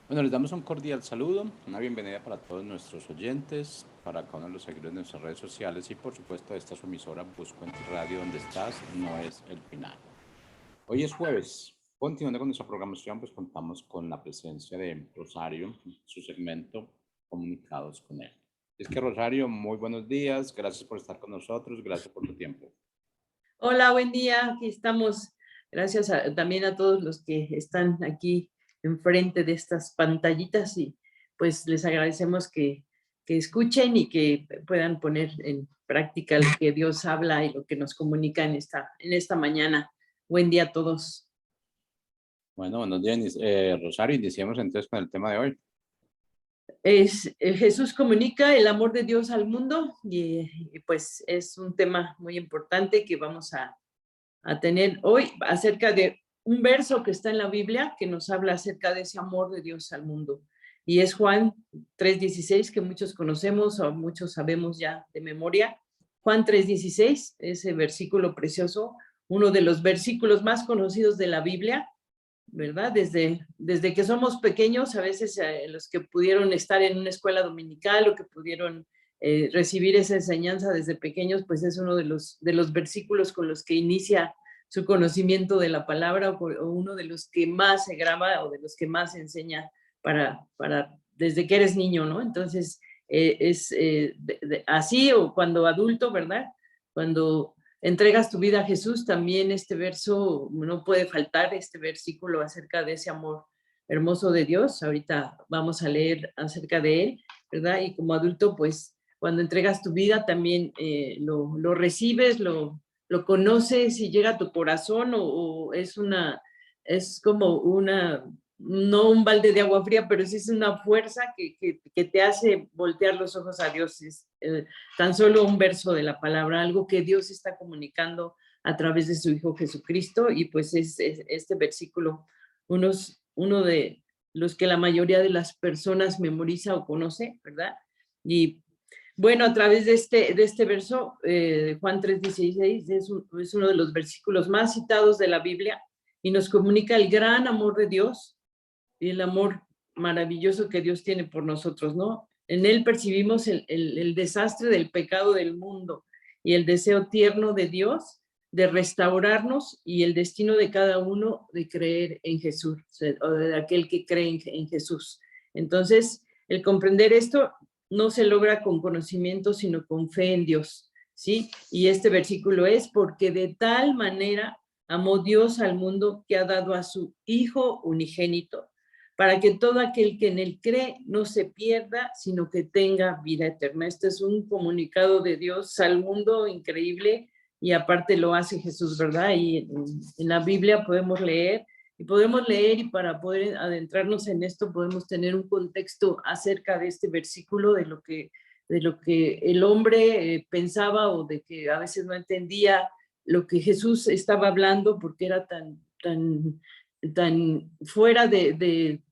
Bueno, les damos un cordial saludo, una bienvenida para todos nuestros oyentes, para cada uno de los seguidores de nuestras redes sociales y por supuesto esta su emisora Buscuenti Radio, donde estás, no es el final. Hoy es jueves, continuando con nuestra programación, pues contamos con la presencia de Rosario, su segmento Comunicados con él. Es que Rosario, muy buenos días, gracias por estar con nosotros, gracias por tu tiempo. Hola, buen día. Aquí estamos. Gracias también a todos los que están aquí enfrente de estas pantallitas y pues les agradecemos que escuchen y que puedan poner en práctica lo que Dios habla y lo que nos comunica en esta mañana. Buen día a todos. Bueno, buenos días, Rosario, iniciemos entonces con el tema de hoy. Jesús comunica el amor de Dios al mundo y pues es un tema muy importante que vamos a tener hoy acerca de un verso que está en la Biblia que nos habla acerca de ese amor de Dios al mundo. Y es Juan 3:16, que muchos conocemos o muchos sabemos ya de memoria. Juan 3:16, ese versículo precioso, uno de los versículos más conocidos de la Biblia, ¿verdad? Desde que somos pequeños, a veces los que pudieron estar en una escuela dominical o que pudieron recibir esa enseñanza desde pequeños, pues es uno de los versículos con los que inicia su conocimiento de la palabra o uno de los que más se graba o de los que más se enseña desde que eres niño, ¿no? Entonces, así o cuando adulto, ¿verdad? Cuando entregas tu vida a Jesús, también este verso, no puede faltar este versículo acerca de ese amor hermoso de Dios. Ahorita vamos a leer acerca de él, ¿verdad? Y como adulto, pues cuando entregas tu vida también lo recibes, lo conoces y llega a tu corazón o es como una, no un balde de agua fría, pero sí es una fuerza que te hace voltear los ojos a Dios. Es tan solo un verso de la palabra, algo que Dios está comunicando a través de su Hijo Jesucristo, y pues es este versículo, uno de los que la mayoría de las personas memoriza o conoce, ¿verdad? Y bueno, a través de este verso, Juan 3:16, es uno de los versículos más citados de la Biblia y nos comunica el gran amor de Dios y el amor maravilloso que Dios tiene por nosotros, ¿no? En él percibimos el desastre del pecado del mundo y el deseo tierno de Dios de restaurarnos y el destino de cada uno de creer en Jesús, o de aquel que cree en Jesús. Entonces, el comprender esto no se logra con conocimiento, sino con fe en Dios, ¿sí? Y este versículo es: porque de tal manera amó Dios al mundo que ha dado a su Hijo unigénito, para que todo aquel que en él cree no se pierda, sino que tenga vida eterna. Este es un comunicado de Dios al mundo increíble, y aparte lo hace Jesús, ¿verdad? Y en la Biblia podemos leer y para poder adentrarnos en esto podemos tener un contexto acerca de este versículo, de lo que el hombre pensaba o de que a veces no entendía lo que Jesús estaba hablando porque era tan fuera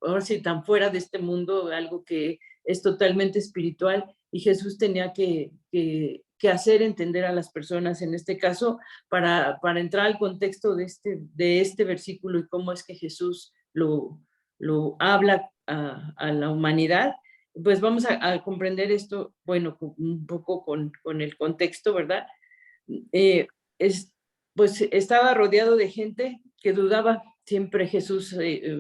ahora sí, tan fuera de este mundo, algo que es totalmente espiritual, y Jesús tenía que hacer entender a las personas, en este caso, para entrar al contexto de este versículo y cómo es que Jesús lo habla a la humanidad. Pues vamos a comprender esto, bueno, un poco con el contexto, ¿verdad? Eh, es, pues estaba rodeado de gente que dudaba. Siempre Jesús,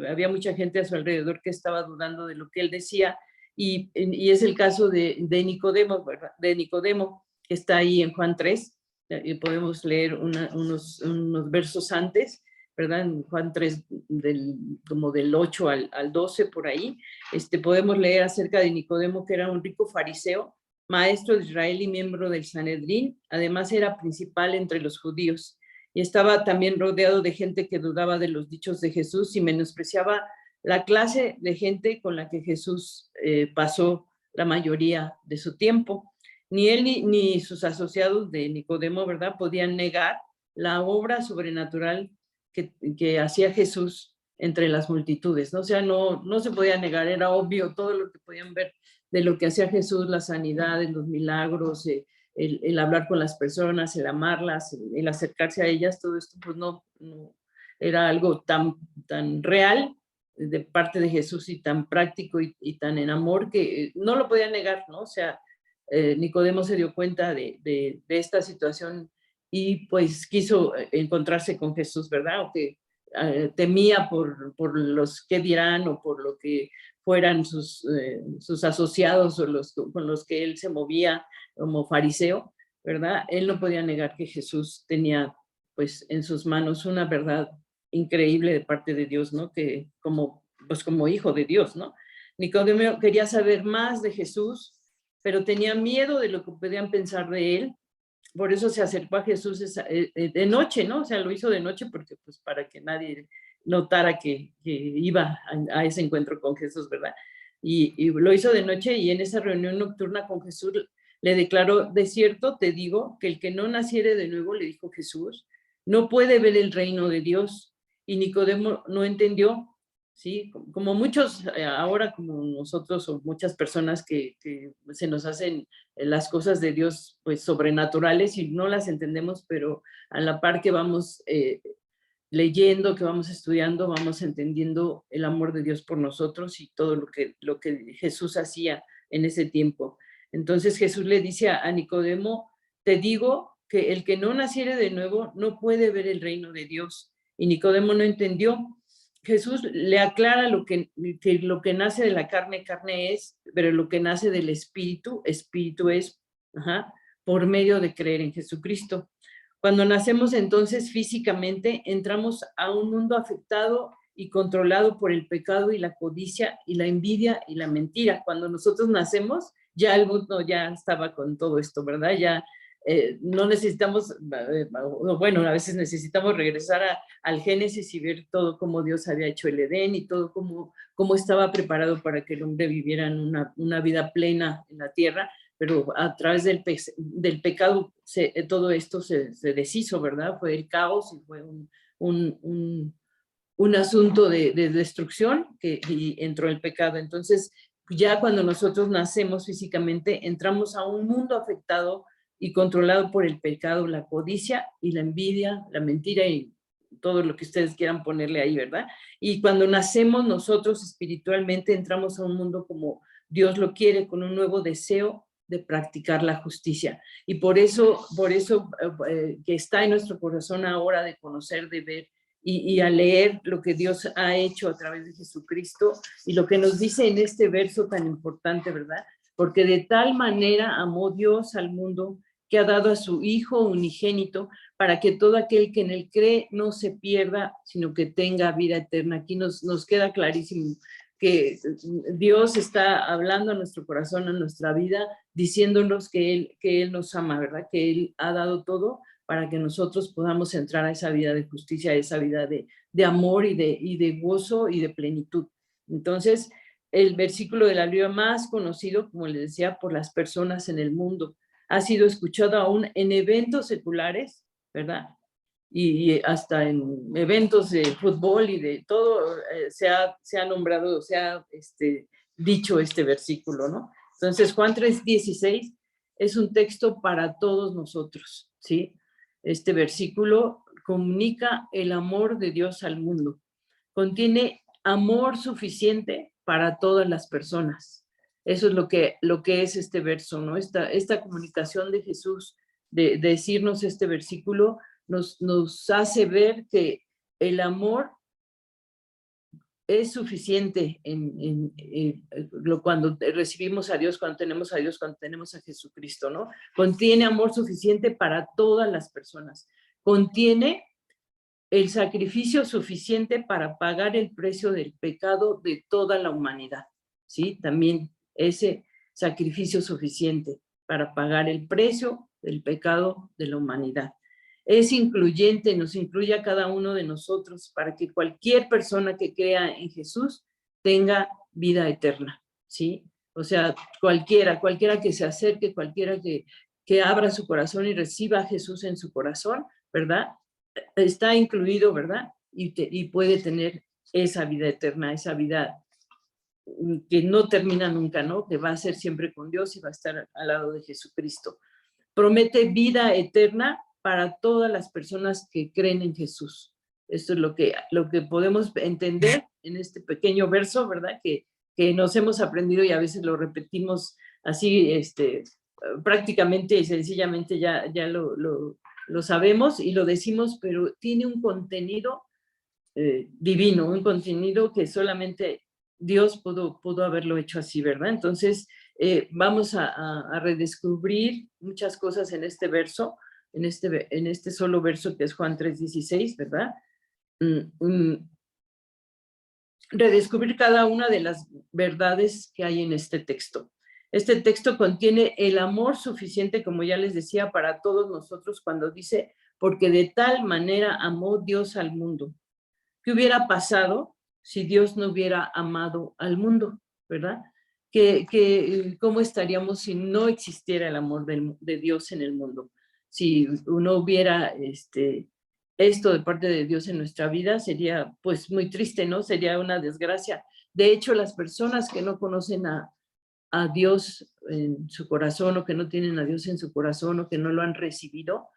había mucha gente a su alrededor que estaba dudando de lo que él decía, y es el caso de Nicodemo, ¿verdad? De Nicodemo, que está ahí en Juan 3, y podemos leer unos versos antes, ¿verdad? En Juan 3, como del 8 al 12, por ahí, podemos leer acerca de Nicodemo, que era un rico fariseo, maestro de Israel y miembro del Sanedrín. Además era principal entre los judíos y estaba también rodeado de gente que dudaba de los dichos de Jesús y menospreciaba la clase de gente con la que Jesús pasó la mayoría de su tiempo. Ni él ni sus asociados de Nicodemo, ¿verdad?, podían negar la obra sobrenatural que hacía Jesús entre las multitudes, ¿no? O sea, no se podía negar, era obvio todo lo que podían ver de lo que hacía Jesús, la sanidad, los milagros, el hablar con las personas, el amarlas, el acercarse a ellas. Todo esto pues no era algo tan real de parte de Jesús y tan práctico y tan en amor que no lo podía negar, ¿no? O sea, Nicodemo se dio cuenta de esta situación y pues quiso encontrarse con Jesús, ¿verdad? Aunque temía por los que dirán o por lo que fueran sus asociados o con los que él se movía como fariseo, ¿verdad? Él no podía negar que Jesús tenía pues en sus manos una verdad increíble de parte de Dios, ¿no? Que pues como hijo de Dios, ¿no? Nicodemo quería saber más de Jesús, pero tenía miedo de lo que podían pensar de él. Por eso se acercó a Jesús de noche, ¿no? O sea, lo hizo de noche porque, pues, para que nadie notara que iba a ese encuentro con Jesús, ¿verdad? Y lo hizo de noche y en esa reunión nocturna con Jesús le declaró, de cierto te digo, que el que no naciere de nuevo, le dijo Jesús, no puede ver el reino de Dios. Y Nicodemo no entendió, ¿sí? Como muchos ahora, como nosotros o muchas personas que se nos hacen las cosas de Dios pues sobrenaturales y no las entendemos, pero a la par que vamos leyendo, que vamos estudiando, vamos entendiendo el amor de Dios por nosotros y todo lo que Jesús hacía en ese tiempo. Entonces Jesús le dice a Nicodemo, te digo que el que no naciere de nuevo no puede ver el reino de Dios. Y Nicodemo no entendió. Jesús le aclara lo que nace de la carne, carne es, pero lo que nace del espíritu, espíritu es, por medio de creer en Jesucristo. Cuando nacemos entonces físicamente, entramos a un mundo afectado y controlado por el pecado y la codicia y la envidia y la mentira. Cuando nosotros nacemos, ya el mundo ya estaba con todo esto, ¿verdad? Ya no necesitamos, bueno, a veces necesitamos regresar al Génesis y ver todo cómo Dios había hecho el Edén y todo cómo estaba preparado para que el hombre viviera en una vida plena en la tierra, pero a través del pecado todo esto se deshizo, ¿verdad? Fue el caos y fue un asunto de destrucción y entró el pecado. Entonces, ya cuando nosotros nacemos físicamente, entramos a un mundo afectado y controlado por el pecado, la codicia y la envidia, la mentira y todo lo que ustedes quieran ponerle ahí, ¿verdad? Y cuando nacemos nosotros espiritualmente, entramos a un mundo como Dios lo quiere, con un nuevo deseo de practicar la justicia. Y por eso que está en nuestro corazón ahora de conocer, de ver y a leer lo que Dios ha hecho a través de Jesucristo y lo que nos dice en este verso tan importante, ¿verdad? Porque de tal manera amó Dios al mundo que ha dado a su Hijo unigénito para que todo aquel que en él cree no se pierda, sino que tenga vida eterna. Aquí nos queda clarísimo que Dios está hablando a nuestro corazón, a nuestra vida, diciéndonos que Él nos ama, ¿verdad? Que Él ha dado todo para que nosotros podamos entrar a esa vida de justicia, a esa vida de amor y de gozo y de plenitud. Entonces, el versículo de la Biblia más conocido, como les decía, por las personas en el mundo, ha sido escuchado aún en eventos seculares, ¿verdad? Y hasta en eventos de fútbol y de todo se ha nombrado, se ha dicho este versículo, ¿no? Entonces, Juan 3:16 es un texto para todos nosotros, ¿sí? Este versículo comunica el amor de Dios al mundo. Contiene amor suficiente para todas las personas. Eso es lo que es este verso, ¿no? Esta comunicación de Jesús, de decirnos este versículo, nos hace ver que el amor es suficiente cuando recibimos a Dios, cuando tenemos a Dios, cuando tenemos a Jesucristo, ¿no? Contiene amor suficiente para todas las personas. Contiene el sacrificio suficiente para pagar el precio del pecado de toda la humanidad, ¿sí? También ese sacrificio suficiente para pagar el precio del pecado de la humanidad. Es incluyente, nos incluye a cada uno de nosotros para que cualquier persona que crea en Jesús tenga vida eterna, ¿sí? O sea, cualquiera que se acerque, cualquiera que abra su corazón y reciba a Jesús en su corazón, ¿verdad? Está incluido, ¿verdad? Y puede tener esa vida eterna, esa vida que no termina nunca, ¿no? Que va a ser siempre con Dios y va a estar al lado de Jesucristo. Promete vida eterna para todas las personas que creen en Jesús. Esto es lo que podemos entender en este pequeño verso, ¿verdad? Que nos hemos aprendido y a veces lo repetimos así, prácticamente y sencillamente ya lo sabemos y lo decimos, pero tiene un contenido divino, un contenido que solamente Dios pudo haberlo hecho así, ¿verdad? Entonces, vamos a redescubrir muchas cosas en este verso, en este solo verso que es Juan 3:16, ¿verdad? Redescubrir cada una de las verdades que hay en este texto. Este texto contiene el amor suficiente, como ya les decía, para todos nosotros cuando dice, porque de tal manera amó Dios al mundo. ¿Qué hubiera pasado si Dios no hubiera amado al mundo, verdad? ¿Cómo estaríamos si no existiera el amor de Dios en el mundo? Si no hubiera esto de parte de Dios en nuestra vida, sería pues muy triste, ¿no? Sería una desgracia. De hecho, las personas que no conocen a Dios en su corazón o que no tienen a Dios en su corazón o que no lo han recibido,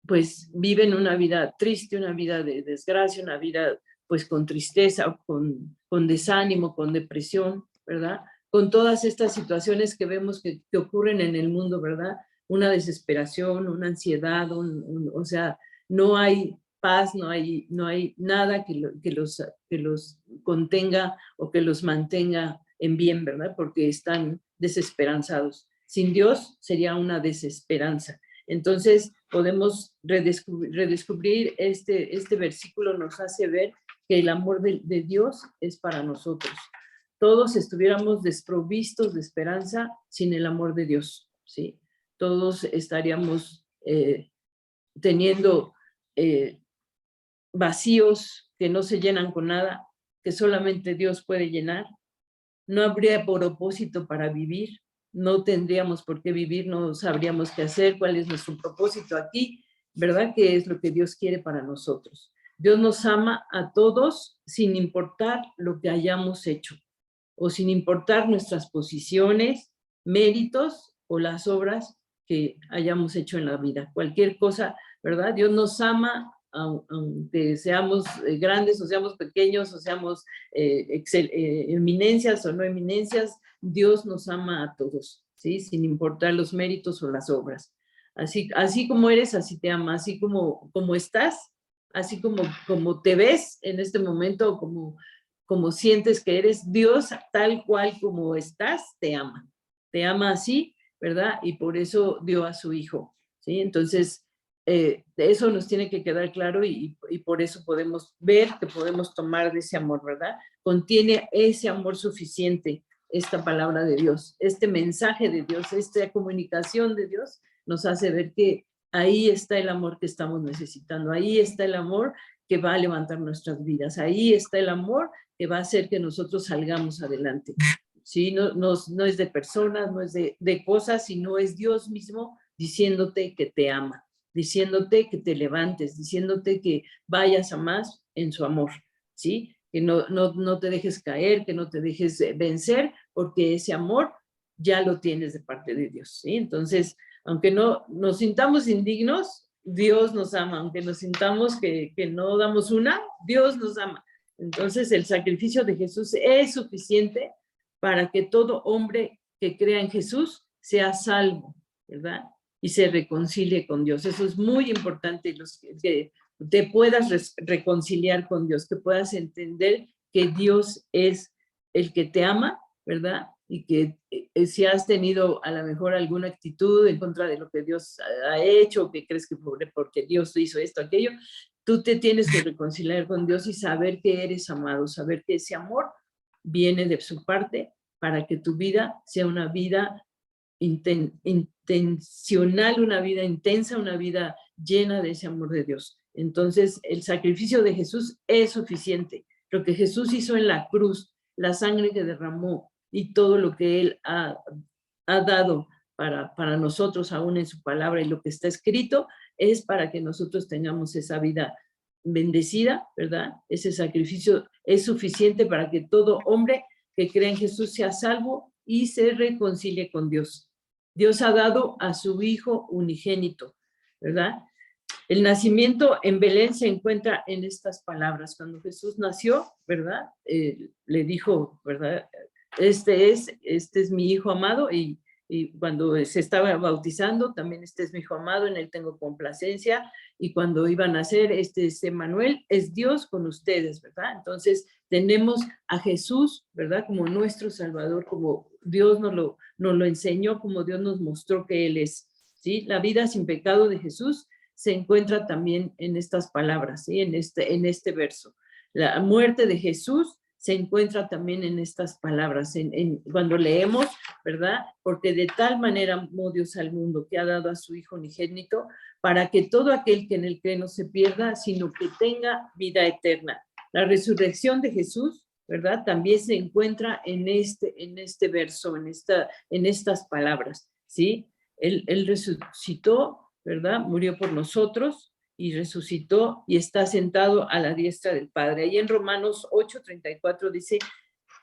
pues viven una vida triste, una vida de desgracia, una vida pues con tristeza, con desánimo, con depresión, ¿verdad? Con todas estas situaciones que vemos que ocurren en el mundo, ¿verdad? Una desesperación, una ansiedad, o sea, no hay paz, no hay nada que los contenga o que los mantenga en bien, ¿verdad? Porque están desesperanzados. Sin Dios sería una desesperanza. Entonces, podemos redescubrir este versículo nos hace ver que el amor de Dios es para nosotros. Todos estuviéramos desprovistos de esperanza sin el amor de Dios, ¿sí? Todos estaríamos teniendo vacíos que no se llenan con nada, que solamente Dios puede llenar. No habría propósito para vivir, no tendríamos por qué vivir, no sabríamos qué hacer, cuál es nuestro propósito aquí, ¿verdad? ¿Qué es lo que Dios quiere para nosotros? Dios nos ama a todos sin importar lo que hayamos hecho o sin importar nuestras posiciones, méritos o las obras que hayamos hecho en la vida. Cualquier cosa, ¿verdad? Dios nos ama aunque seamos grandes o seamos pequeños o seamos eminencias o no eminencias, Dios nos ama a todos, ¿sí? Sin importar los méritos o las obras. Así como eres, así te ama, así como estás, así como te ves en este momento, como sientes que eres, Dios tal cual como estás, te ama así, ¿verdad? Y por eso dio a su hijo, ¿sí? Entonces, eso nos tiene que quedar claro y por eso podemos ver que podemos tomar de ese amor, ¿verdad? Contiene ese amor suficiente esta palabra de Dios, este mensaje de Dios, esta comunicación de Dios nos hace ver que ahí está el amor que estamos necesitando, ahí está el amor que va a levantar nuestras vidas, ahí está el amor que va a hacer que nosotros salgamos adelante. ¿Sí? No es de personas, no es de cosas, sino es Dios mismo diciéndote que te ama, diciéndote que te levantes, diciéndote que vayas a más en su amor, ¿sí? Que no te dejes caer, que no te dejes vencer, porque ese amor ya lo tienes de parte de Dios, ¿sí? Entonces, aunque no nos sintamos indignos, Dios nos ama, aunque nos sintamos que no damos una, Dios nos ama. Entonces, el sacrificio de Jesús es suficiente para que todo hombre que crea en Jesús sea salvo, ¿verdad? Y se reconcilie con Dios. Eso es muy importante, que te puedas reconciliar con Dios, que puedas entender que Dios es el que te ama, ¿verdad? Y que si has tenido a lo mejor alguna actitud en contra de lo que Dios ha hecho, que crees que porque Dios hizo esto, aquello, tú te tienes que reconciliar con Dios y saber que eres amado, saber que ese amor viene de su parte para que tu vida sea una vida intencional, una vida intensa, una vida llena de ese amor de Dios. Entonces, el sacrificio de Jesús es suficiente. Lo que Jesús hizo en la cruz, la sangre que derramó y todo lo que Él ha dado para nosotros aún en su palabra y lo que está escrito, es para que nosotros tengamos esa vida bendecida, ¿verdad? Ese sacrificio es suficiente para que todo hombre que cree en Jesús sea salvo y se reconcilie con Dios. Dios ha dado a su Hijo unigénito, ¿verdad? El nacimiento en Belén se encuentra en estas palabras. Cuando Jesús nació, ¿verdad? Le dijo, ¿verdad? Este es mi hijo amado, y cuando se estaba bautizando, también este es mi hijo amado, en él tengo complacencia, y cuando iban a nacer, este es Emmanuel, es Dios con ustedes, ¿verdad? Entonces, tenemos a Jesús, ¿verdad? Como nuestro Salvador, como Dios nos lo enseñó, como Dios nos mostró que Él es, ¿sí? La vida sin pecado de Jesús se encuentra también en estas palabras, ¿sí? En este verso. La muerte de Jesús se encuentra también en estas palabras, cuando leemos, ¿verdad? Porque de tal manera amó Dios al mundo, que ha dado a su Hijo unigénito, para que todo aquel que en él cree no se pierda, sino que tenga vida eterna. La resurrección de Jesús, ¿verdad? También se encuentra en este verso, en estas palabras, ¿sí? Él resucitó, ¿verdad? Murió por nosotros y resucitó y está sentado a la diestra del Padre. Ahí en Romanos 8:34 dice,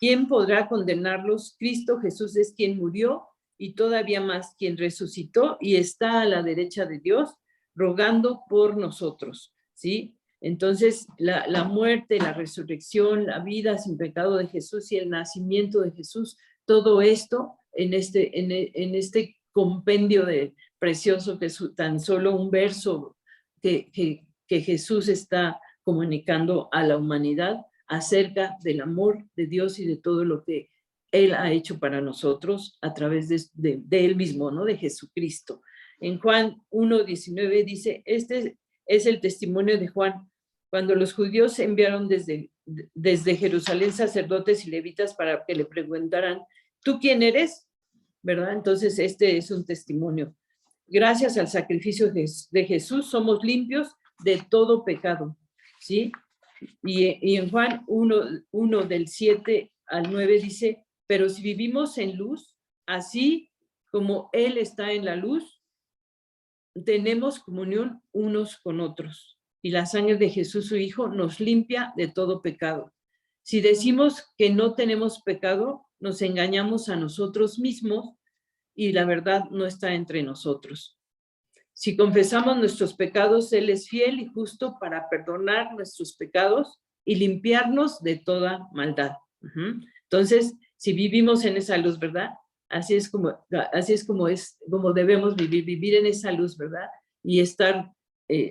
¿quién podrá condenarlos? Cristo Jesús es quien murió y todavía más quien resucitó y está a la derecha de Dios rogando por nosotros, ¿sí? Entonces, la muerte, la resurrección, la vida sin pecado de Jesús y el nacimiento de Jesús, todo esto en este compendio precioso que es tan solo un verso que Jesús está comunicando a la humanidad acerca del amor de Dios y de todo lo que Él ha hecho para nosotros a través de Él mismo, ¿no? De Jesucristo. En Juan 1:19 dice, este es el testimonio de Juan, cuando los judíos enviaron desde Jerusalén sacerdotes y levitas para que le preguntaran, ¿tú quién eres? ¿Verdad? Entonces, este es un testimonio. Gracias al sacrificio de Jesús somos limpios de todo pecado, ¿sí? Y en Juan 1 del 7 al 9 dice, pero si vivimos en luz, así como Él está en la luz, tenemos comunión unos con otros. Y la sangre de Jesús, su Hijo, nos limpia de todo pecado. Si decimos que no tenemos pecado, nos engañamos a nosotros mismos y la verdad no está entre nosotros. Si confesamos nuestros pecados, Él es fiel y justo para perdonar nuestros pecados y limpiarnos de toda maldad. Entonces, si vivimos en esa luz, ¿verdad? Así es como debemos vivir en esa luz, ¿verdad? Y estar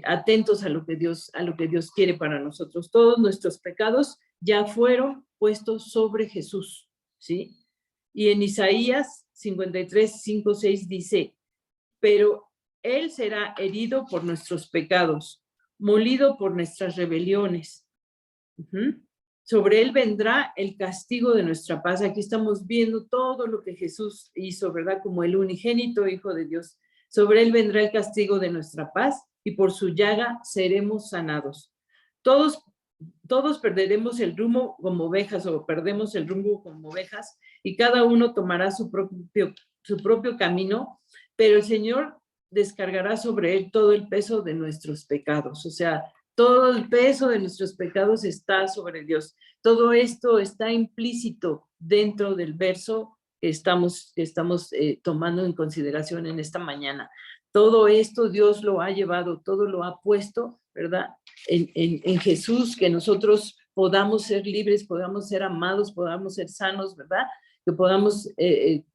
atentos a lo que Dios quiere para nosotros. Todos nuestros pecados ya fueron puestos sobre Jesús, ¿sí? Y en Isaías 53:5-6 dice, pero Él será herido por nuestros pecados, molido por nuestras rebeliones. Sobre Él vendrá el castigo de nuestra paz. Aquí estamos viendo todo lo que Jesús hizo, ¿verdad? Como el unigénito Hijo de Dios. Sobre Él vendrá el castigo de nuestra paz y por su llaga seremos sanados. Todos perderemos el rumbo como ovejas o perdemos el rumbo como ovejas y cada uno tomará su propio camino, pero el Señor descargará sobre Él todo el peso de nuestros pecados. O sea, todo el peso de nuestros pecados está sobre Dios. Todo esto está implícito dentro del verso que estamos tomando en consideración en esta mañana. Todo esto Dios lo ha llevado, todo lo ha puesto, ¿verdad? En Jesús, que nosotros podamos ser libres, podamos ser amados, podamos ser sanos, ¿verdad? Que podamos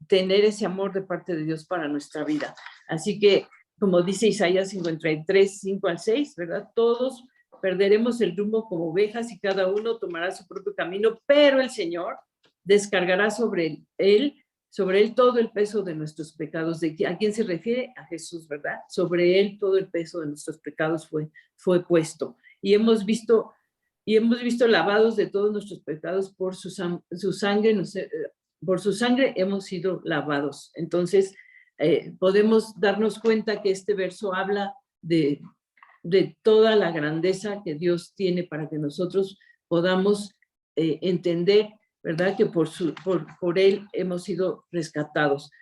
tener ese amor de parte de Dios para nuestra vida. Así que, como dice Isaías 53:5-6, ¿verdad? Todos perderemos el rumbo como ovejas y cada uno tomará su propio camino, pero el Señor descargará sobre él todo el peso de nuestros pecados. ¿A quién se refiere? A Jesús, ¿verdad? Sobre Él todo el peso de nuestros pecados fue puesto. Y hemos visto lavados de todos nuestros pecados por su sangre, por su sangre hemos sido lavados. Entonces, podemos darnos cuenta que este verso habla de toda la grandeza que Dios tiene para que nosotros podamos entender, ¿verdad? Que por Él hemos sido rescatados.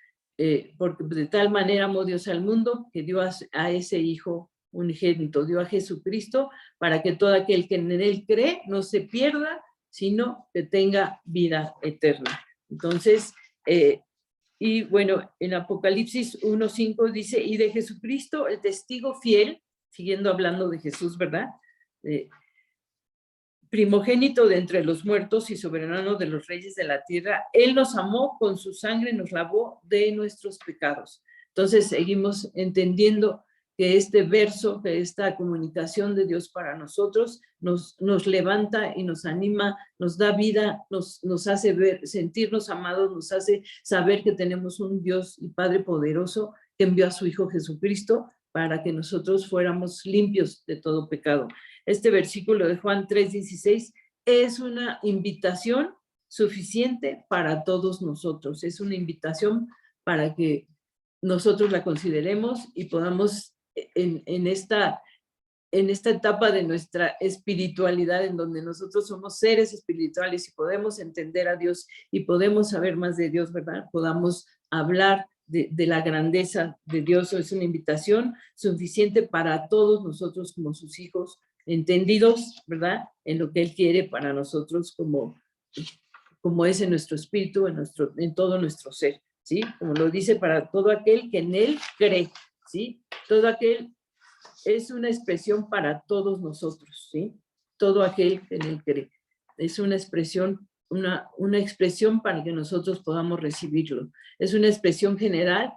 Porque de tal manera amó Dios al mundo que dio a ese Hijo unigénito, dio a Jesucristo para que todo aquel que en Él cree no se pierda, sino que tenga vida eterna. Entonces, y bueno, en Apocalipsis 1:5 dice, y de Jesucristo, el testigo fiel, siguiendo hablando de Jesús, ¿verdad? Primogénito de entre los muertos y soberano de los reyes de la tierra, Él nos amó, con su sangre nos lavó de nuestros pecados. Entonces seguimos entendiendo que este verso, que esta comunicación de Dios para nosotros nos levanta y nos anima, nos da vida, nos hace ver, sentirnos amados, nos hace saber que tenemos un Dios y Padre poderoso que envió a su Hijo Jesucristo para que nosotros fuéramos limpios de todo pecado. Este versículo de Juan 3:16 es una invitación suficiente para todos nosotros. Es una invitación para que nosotros la consideremos y podamos en esta etapa de nuestra espiritualidad, en donde nosotros somos seres espirituales y podemos entender a Dios y podemos saber más de Dios, ¿verdad? Podamos hablar de la grandeza de Dios. Es una invitación suficiente para todos nosotros como sus hijos, entendidos, ¿verdad? En lo que Él quiere para nosotros como es en nuestro espíritu, en todo nuestro ser, ¿sí? Como lo dice, para todo aquel que en Él cree, ¿sí? Todo aquel es una expresión para todos nosotros, ¿sí? Todo aquel que en Él cree. Es una expresión, una expresión para que nosotros podamos recibirlo. Es una expresión general,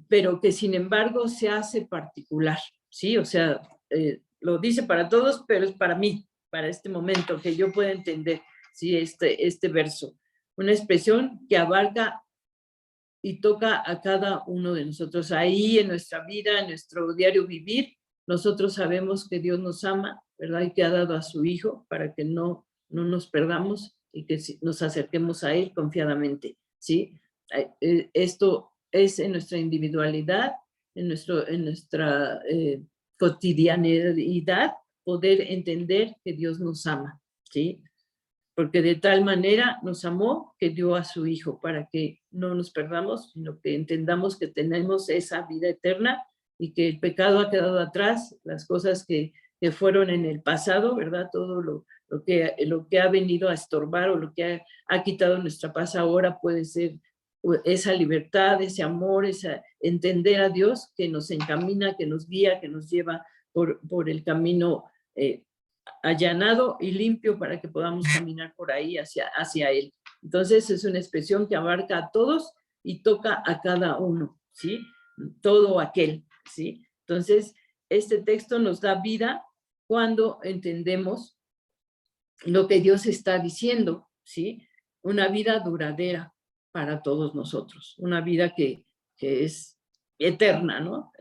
pero que sin embargo se hace particular, ¿sí? O sea, lo dice para todos, pero es para mí, para este momento, que yo pueda entender, ¿sí? Este verso. Una expresión que abarca y toca a cada uno de nosotros. Ahí en nuestra vida, en nuestro diario vivir, nosotros sabemos que Dios nos ama, ¿verdad? Y que ha dado a su Hijo para que no nos perdamos y que nos acerquemos a Él confiadamente, ¿sí? Esto es en nuestra individualidad, en nuestra cotidianidad, poder entender que Dios nos ama, ¿sí? Porque de tal manera nos amó que dio a su Hijo para que no nos perdamos, sino que entendamos que tenemos esa vida eterna y que el pecado ha quedado atrás, las cosas que fueron en el pasado, ¿verdad? Todo lo que ha venido a estorbar o lo que ha quitado nuestra paz ahora puede ser esa libertad, ese amor, esa entender a Dios que nos encamina, que nos guía, que nos lleva por el camino allanado y limpio para que podamos caminar por ahí hacia Él. Entonces es una expresión que abarca a todos y toca a cada uno, ¿sí? Todo aquel, ¿sí? Entonces este texto nos da vida cuando entendemos lo que Dios está diciendo, ¿sí? Una vida duradera para todos nosotros, una vida que es eterna, ¿no?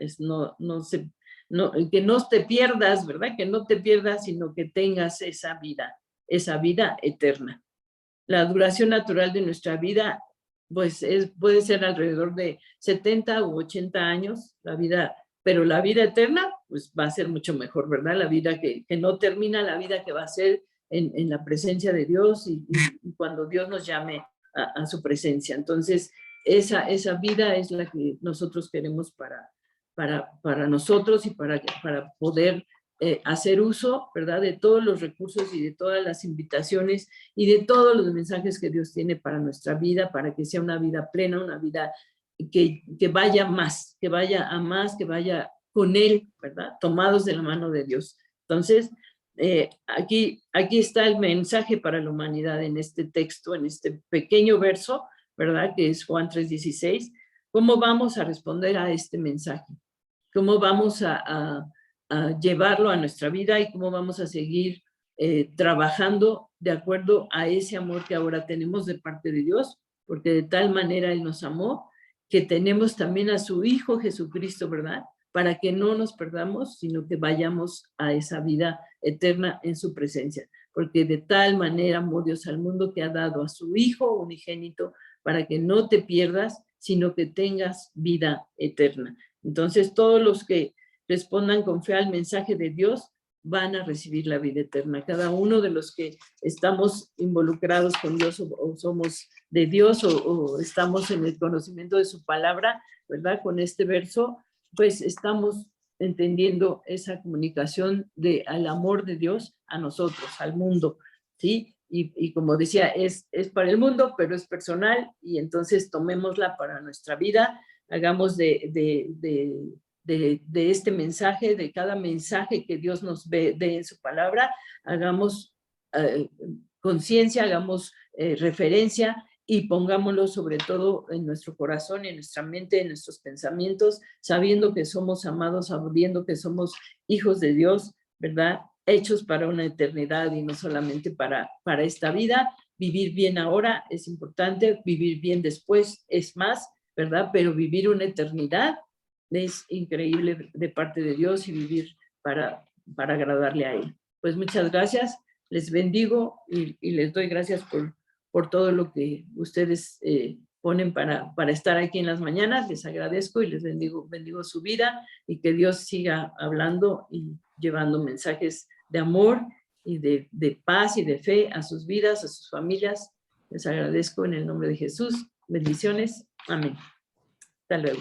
Que no te pierdas, ¿verdad? Que no te pierdas, sino que tengas esa vida eterna. La duración natural de nuestra vida, pues puede ser alrededor de 70 u 80 años, pero la vida eterna, pues va a ser mucho mejor, ¿verdad? La vida que no termina, la vida que va a ser en la presencia de Dios y cuando Dios nos llame a su presencia. Entonces, esa vida es la que nosotros queremos para nosotros y para poder hacer uso, ¿verdad? De todos los recursos y de todas las invitaciones y de todos los mensajes que Dios tiene para nuestra vida, para que sea una vida plena, una vida que vaya más, que vaya a más, que vaya con Él, ¿verdad? Tomados de la mano de Dios. Entonces, aquí está el mensaje para la humanidad en este texto, en este pequeño verso, ¿verdad? Que es Juan 3:16. ¿Cómo vamos a responder a este mensaje? ¿Cómo vamos a llevarlo a nuestra vida y cómo vamos a seguir trabajando de acuerdo a ese amor que ahora tenemos de parte de Dios? Porque de tal manera Él nos amó que tenemos también a su Hijo Jesucristo, ¿verdad? Para que no nos perdamos, sino que vayamos a esa vida eterna en su presencia. Porque de tal manera amó Dios al mundo que ha dado a su Hijo unigénito para que no te pierdas, sino que tengas vida eterna. Entonces, todos los que respondan con fe al mensaje de Dios van a recibir la vida eterna. Cada uno de los que estamos involucrados con Dios o somos de Dios o estamos en el conocimiento de su palabra, ¿verdad? Con este verso, pues estamos entendiendo esa comunicación al amor de Dios a nosotros, al mundo, ¿sí? Y como decía, es para el mundo, pero es personal y entonces tomémosla para nuestra vida, hagamos de de este mensaje, de cada mensaje que Dios nos dé en su palabra, hagamos conciencia, hagamos referencia y pongámoslo sobre todo en nuestro corazón, en nuestra mente, en nuestros pensamientos, sabiendo que somos amados, sabiendo que somos hijos de Dios, ¿verdad? Hechos para una eternidad y no solamente para esta vida. Vivir bien ahora es importante, vivir bien después es más, ¿verdad? Pero vivir una eternidad es increíble de parte de Dios y vivir para agradarle a Él. Pues muchas gracias, les bendigo y les doy gracias por todo lo que ustedes ponen para estar aquí en las mañanas. Les agradezco y les bendigo su vida y que Dios siga hablando y llevando mensajes de amor y de paz y de fe a sus vidas, a sus familias. Les agradezco en el nombre de Jesús. Bendiciones. Amén. Hasta luego.